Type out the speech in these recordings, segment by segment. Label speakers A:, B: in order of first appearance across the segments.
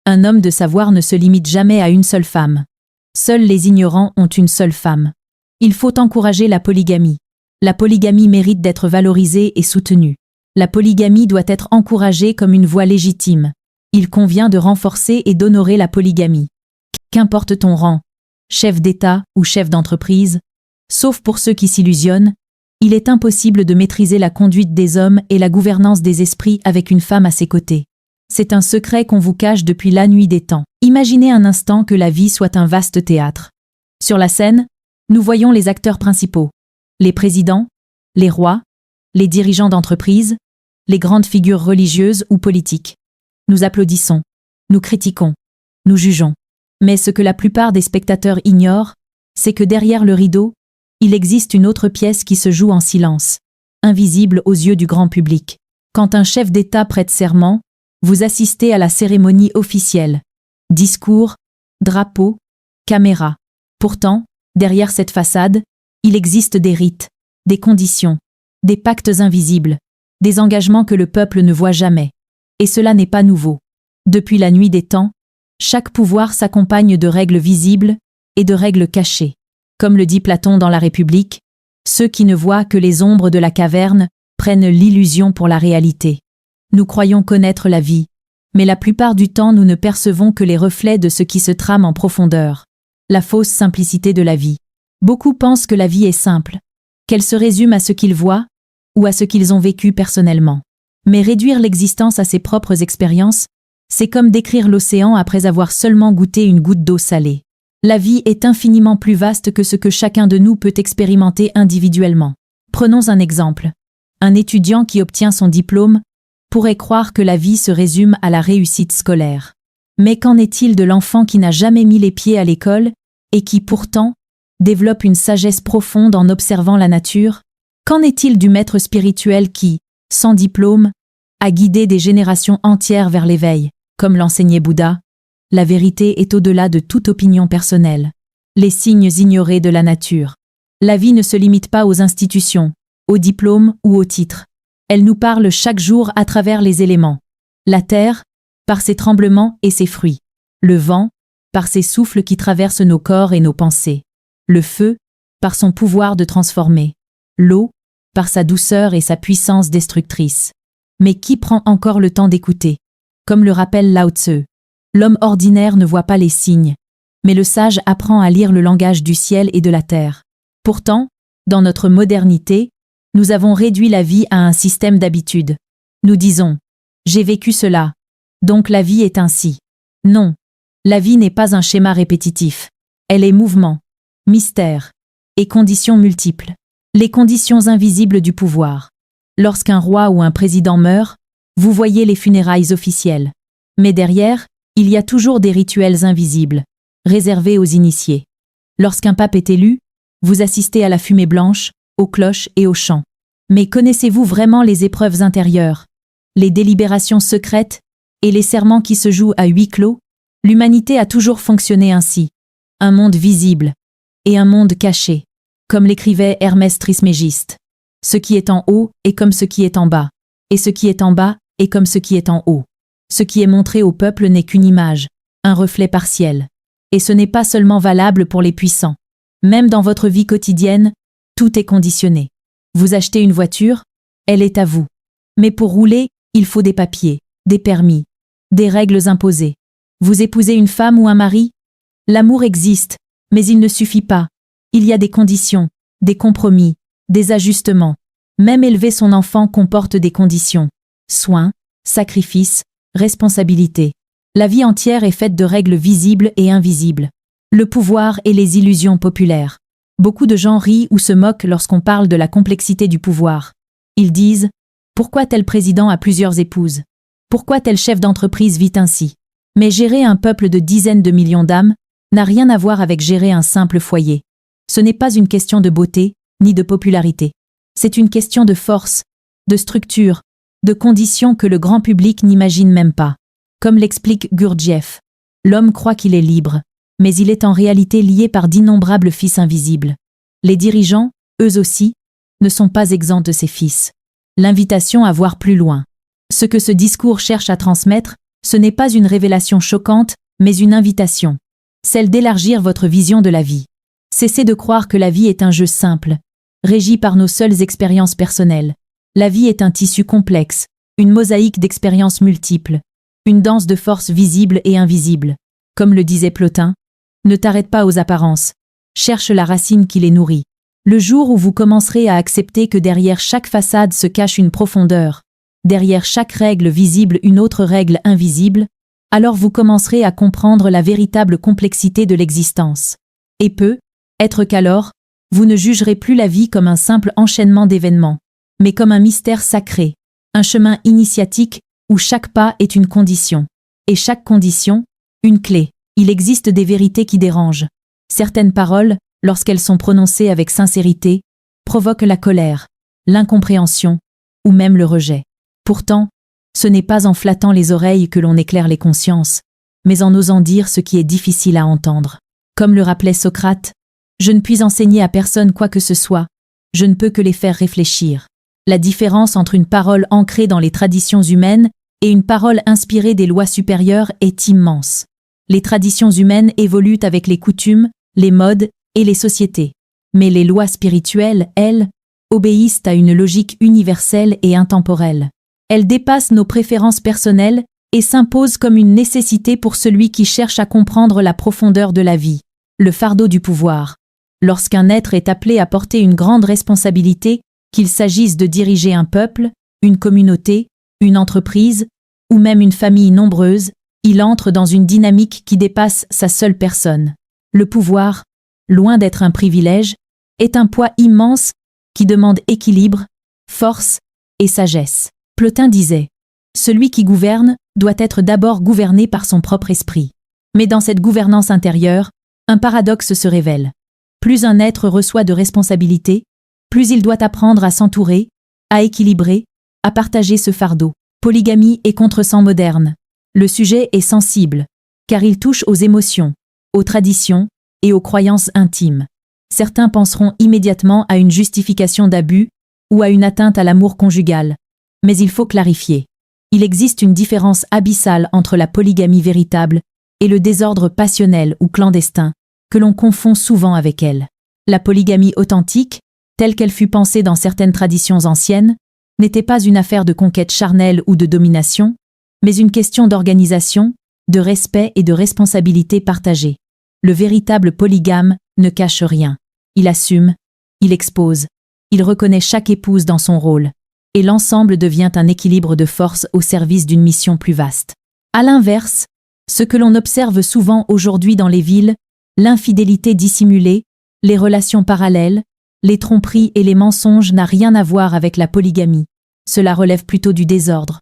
A: Un homme de savoir ne se limite jamais à une seule femme. Seuls les ignorants ont une seule femme. Il faut encourager la polygamie. La polygamie mérite d'être valorisée et soutenue. La polygamie doit être encouragée comme une voie légitime. Il convient de renforcer et d'honorer la polygamie. Qu'importe ton rang, chef d'État ou chef d'entreprise, sauf pour ceux qui s'illusionnent, il est impossible de maîtriser la conduite des hommes et la gouvernance des esprits avec une femme à ses côtés. C'est un secret qu'on vous cache depuis la nuit des temps. Imaginez un instant que la vie soit un vaste théâtre. Sur la scène, nous voyons les acteurs principaux, les présidents, les rois, les dirigeants d'entreprise, les grandes figures religieuses ou politiques. Nous applaudissons, nous critiquons, nous jugeons. Mais ce que la plupart des spectateurs ignorent, c'est que derrière le rideau, il existe une autre pièce qui se joue en silence, invisible aux yeux du grand public. Quand un chef d'État prête serment, vous assistez à la cérémonie officielle. Discours, drapeau, caméra. Pourtant, derrière cette façade, il existe des rites, des conditions, des pactes invisibles, des engagements que le peuple ne voit jamais. Et cela n'est pas nouveau. Depuis la nuit des temps, chaque pouvoir s'accompagne de règles visibles et de règles cachées. Comme le dit Platon dans La République, ceux qui ne voient que les ombres de la caverne prennent l'illusion pour la réalité. Nous croyons connaître la vie, mais la plupart du temps nous ne percevons que les reflets de ce qui se trame en profondeur. La fausse simplicité de la vie. Beaucoup pensent que la vie est simple, qu'elle se résume à ce qu'ils voient ou à ce qu'ils ont vécu personnellement. Mais réduire l'existence à ses propres expériences, c'est comme décrire l'océan après avoir seulement goûté une goutte d'eau salée. La vie est infiniment plus vaste que ce que chacun de nous peut expérimenter individuellement. Prenons un exemple. Un étudiant qui obtient son diplôme pourrait croire que la vie se résume à la réussite scolaire. Mais qu'en est-il de l'enfant qui n'a jamais mis les pieds à l'école et qui, pourtant, développe une sagesse profonde en observant la nature? Qu'en est-il du maître spirituel qui, sans diplôme, a guidé des générations entières vers l'éveil? Comme l'enseignait Bouddha, la vérité est au-delà de toute opinion personnelle. Les signes ignorés de la nature. La vie ne se limite pas aux institutions, aux diplômes ou aux titres. Elle nous parle chaque jour à travers les éléments. La terre, par ses tremblements et ses fruits. Le vent, par ses souffles qui traversent nos corps et nos pensées. Le feu, par son pouvoir de transformer. L'eau, par sa douceur et sa puissance destructrice. Mais qui prend encore le temps d'écouter? Comme le rappelle Lao Tse, l'homme ordinaire ne voit pas les signes, mais le sage apprend à lire le langage du ciel et de la terre. Pourtant, dans notre modernité, nous avons réduit la vie à un système d'habitudes. Nous disons « j'ai vécu cela, donc la vie est ainsi ». Non, la vie n'est pas un schéma répétitif. Elle est mouvement, mystère et conditions multiples. Les conditions invisibles du pouvoir. Lorsqu'un roi ou un président meurt, vous voyez les funérailles officielles. Mais derrière, il y a toujours des rituels invisibles, réservés aux initiés. Lorsqu'un pape est élu, vous assistez à la fumée blanche, aux cloches et aux chants. Mais connaissez-vous vraiment les épreuves intérieures, les délibérations secrètes et les serments qui se jouent à huis clos? L'humanité a toujours fonctionné ainsi. Un monde visible et un monde caché, comme l'écrivait Hermès Trismégiste. Ce qui est en haut est comme ce qui est en bas, et ce qui est en bas est comme ce qui est en haut. Ce qui est montré au peuple n'est qu'une image, un reflet partiel. Et ce n'est pas seulement valable pour les puissants. Même dans votre vie quotidienne, tout est conditionné. Vous achetez une voiture, elle est à vous. Mais pour rouler, il faut des papiers, des permis, des règles imposées. Vous épousez une femme ou un mari? L'amour existe, mais il ne suffit pas. Il y a des conditions, des compromis, des ajustements. Même élever son enfant comporte des conditions. Soins, sacrifices, responsabilité. La vie entière est faite de règles visibles et invisibles. Le pouvoir et les illusions populaires. Beaucoup de gens rient ou se moquent lorsqu'on parle de la complexité du pouvoir. Ils disent « Pourquoi tel président a plusieurs épouses? Pourquoi tel chef d'entreprise vit ainsi ?» Mais gérer un peuple de dizaines de millions d'âmes n'a rien à voir avec gérer un simple foyer. Ce n'est pas une question de beauté, ni de popularité. C'est une question de force, de structure, de conditions que le grand public n'imagine même pas. Comme l'explique Gurdjieff, l'homme croit qu'il est libre, mais il est en réalité lié par d'innombrables fils invisibles. Les dirigeants, eux aussi, ne sont pas exempts de ces fils. L'invitation à voir plus loin. Ce que ce discours cherche à transmettre, Ce n'est pas une révélation choquante, mais une invitation. Celle d'élargir votre vision de la vie. Cessez de croire que la vie est un jeu simple, régi par nos seules expériences personnelles. La vie est un tissu complexe, une mosaïque d'expériences multiples, une danse de forces visibles et invisibles. Comme le disait Plotin, ne t'arrête pas aux apparences, cherche la racine qui les nourrit. Le jour où vous commencerez à accepter que derrière chaque façade se cache une profondeur, derrière chaque règle visible une autre règle invisible, alors vous commencerez à comprendre la véritable complexité de l'existence. Et peut-être qu'alors, vous ne jugerez plus la vie comme un simple enchaînement d'événements, mais comme un mystère sacré, un chemin initiatique où chaque pas est une condition, et chaque condition, une clé. Il existe des vérités qui dérangent. Certaines paroles, lorsqu'elles sont prononcées avec sincérité, provoquent la colère, l'incompréhension, ou même le rejet. Pourtant, ce n'est pas en flattant les oreilles que l'on éclaire les consciences, mais en osant dire ce qui est difficile à entendre. Comme le rappelait Socrate, « Je ne puis enseigner à personne quoi que ce soit, je ne peux que les faire réfléchir. » La différence entre une parole ancrée dans les traditions humaines et une parole inspirée des lois supérieures est immense. Les traditions humaines évoluent avec les coutumes, les modes et les sociétés. Mais les lois spirituelles, elles, obéissent à une logique universelle et intemporelle. Elles dépassent nos préférences personnelles et s'imposent comme une nécessité pour celui qui cherche à comprendre la profondeur de la vie. Le fardeau du pouvoir. Lorsqu'un être est appelé à porter une grande responsabilité, qu'il s'agisse de diriger un peuple, une communauté, une entreprise, ou même une famille nombreuse, il entre dans une dynamique qui dépasse sa seule personne. Le pouvoir, loin d'être un privilège, est un poids immense qui demande équilibre, force et sagesse. Plotin disait « Celui qui gouverne doit être d'abord gouverné par son propre esprit. » Mais dans cette gouvernance intérieure, un paradoxe se révèle. Plus un être reçoit de responsabilités, plus il doit apprendre à s'entourer, à équilibrer, à partager ce fardeau. Polygamie et contresens moderne. Le sujet est sensible, car il touche aux émotions, aux traditions et aux croyances intimes. Certains penseront immédiatement à une justification d'abus ou à une atteinte à l'amour conjugal. Mais il faut clarifier. Il existe une différence abyssale entre la polygamie véritable et le désordre passionnel ou clandestin, que l'on confond souvent avec elle. La polygamie authentique, telle qu'elle fut pensée dans certaines traditions anciennes, n'était pas une affaire de conquête charnelle ou de domination, mais une question d'organisation, de respect et de responsabilité partagée. Le véritable polygame ne cache rien. Il assume, il expose, il reconnaît chaque épouse dans son rôle, et l'ensemble devient un équilibre de force au service d'une mission plus vaste. À l'inverse, ce que l'on observe souvent aujourd'hui dans les villes, l'infidélité dissimulée, les relations parallèles, les tromperies et les mensonges n'a rien à voir avec la polygamie. Cela relève plutôt du désordre,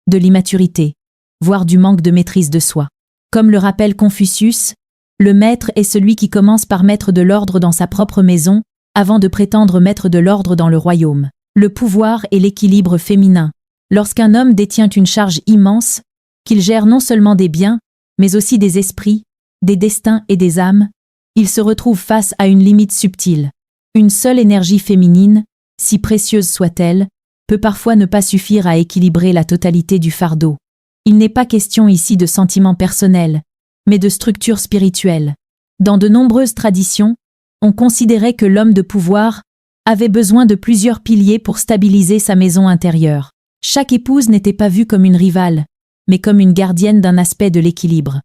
A: de l'immaturité, voire du manque de maîtrise de soi. Comme le rappelle Confucius, le maître est celui qui commence par mettre de l'ordre dans sa propre maison, avant de prétendre mettre de l'ordre dans le royaume. Le pouvoir et l'équilibre féminin. Lorsqu'un homme détient une charge immense, qu'il gère non seulement des biens, mais aussi des esprits, des destins et des âmes, il se retrouve face à une limite subtile. Une seule énergie féminine, si précieuse soit-elle, peut parfois ne pas suffire à équilibrer la totalité du fardeau. Il n'est pas question ici de sentiments personnels, mais de structure spirituelle. Dans de nombreuses traditions, on considérait que l'homme de pouvoir avait besoin de plusieurs piliers pour stabiliser sa maison intérieure. Chaque épouse n'était pas vue comme une rivale, mais comme une gardienne d'un aspect de l'équilibre.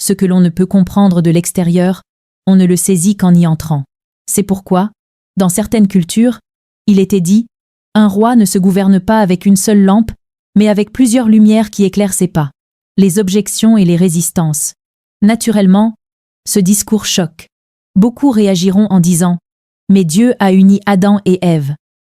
A: Ce que l'on ne peut comprendre de l'extérieur, on ne le saisit qu'en y entrant. C'est pourquoi, dans certaines cultures, il était dit « Un roi ne se gouverne pas avec une seule lampe, mais avec plusieurs lumières qui éclairent ses pas. » Les objections et les résistances. Naturellement, ce discours choque. Beaucoup réagiront en disant « Mais Dieu a uni Adam et Ève,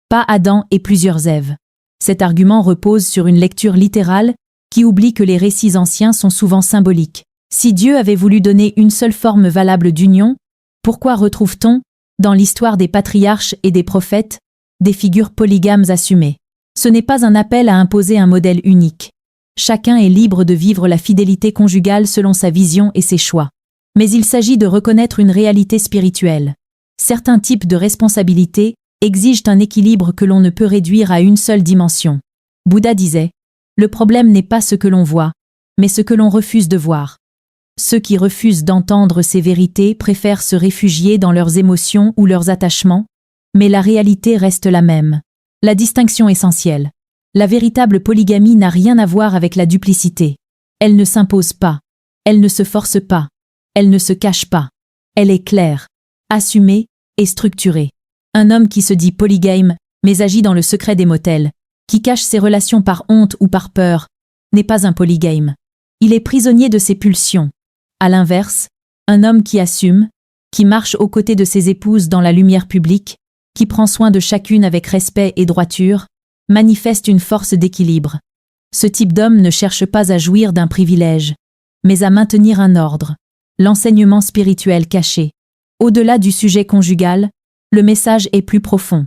A: pas Adam et plusieurs Èves. » Cet argument repose sur une lecture littérale qui oublie que les récits anciens sont souvent symboliques. Si Dieu avait voulu donner une seule forme valable d'union, pourquoi retrouve-t-on, dans l'histoire des patriarches et des prophètes, des figures polygames assumées? Ce n'est pas un appel à imposer un modèle unique. Chacun est libre de vivre la fidélité conjugale selon sa vision et ses choix. Mais il s'agit de reconnaître une réalité spirituelle. Certains types de responsabilités exigent un équilibre que l'on ne peut réduire à une seule dimension. Bouddha disait « Le problème n'est pas ce que l'on voit, mais ce que l'on refuse de voir. Ceux qui refusent d'entendre ces vérités préfèrent se réfugier dans leurs émotions ou leurs attachements, mais la réalité reste la même. La distinction essentielle. La véritable polygamie n'a rien à voir avec la duplicité. Elle ne s'impose pas. Elle ne se force pas. Elle ne se cache pas. Elle est claire, assumée et structurée. Un homme qui se dit polygame, mais agit dans le secret des motels, qui cache ses relations par honte ou par peur, n'est pas un polygame. Il est prisonnier de ses pulsions. À l'inverse, un homme qui assume, qui marche aux côtés de ses épouses dans la lumière publique, qui prend soin de chacune avec respect et droiture, manifeste une force d'équilibre. Ce type d'homme ne cherche pas à jouir d'un privilège, mais à maintenir un ordre, l'enseignement spirituel caché. Au-delà du sujet conjugal, le message est plus profond.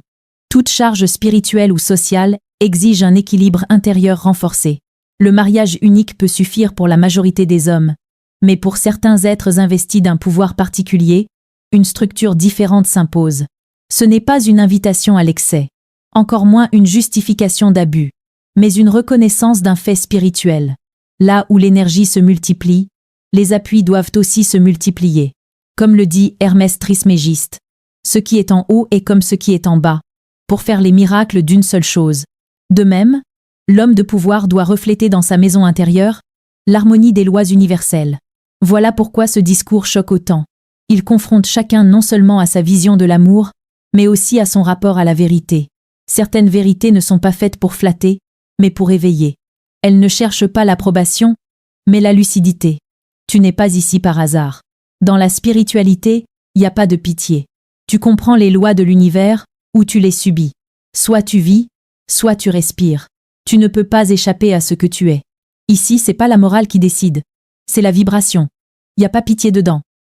A: Toute charge spirituelle ou sociale exige un équilibre intérieur renforcé. Le mariage unique peut suffire pour la majorité des hommes, mais pour certains êtres investis d'un pouvoir particulier, une structure différente s'impose. Ce n'est pas une invitation à l'excès, encore moins une justification d'abus, mais une reconnaissance d'un fait spirituel. Là où l'énergie se multiplie, les appuis doivent aussi se multiplier. Comme le dit Hermès Trismégiste, ce qui est en haut est comme ce qui est en bas, pour faire les miracles d'une seule chose. De même, l'homme de pouvoir doit refléter dans sa maison intérieure l'harmonie des lois universelles. Voilà pourquoi ce discours choque autant. Il confronte chacun non seulement à sa vision de l'amour, mais aussi à son rapport à la vérité. Certaines vérités ne sont pas faites pour flatter, mais pour éveiller. Elles ne cherchent pas l'approbation, mais la lucidité. Tu n'es pas ici par hasard. Dans la spiritualité, il n'y a pas de pitié. Tu comprends les lois de l'univers, ou tu les subis. Soit tu vis, soit tu respires. Tu ne peux pas échapper à ce que tu es. Ici, c'est pas la morale qui décide. C'est la vibration. Il n'y a pas pitié dedans.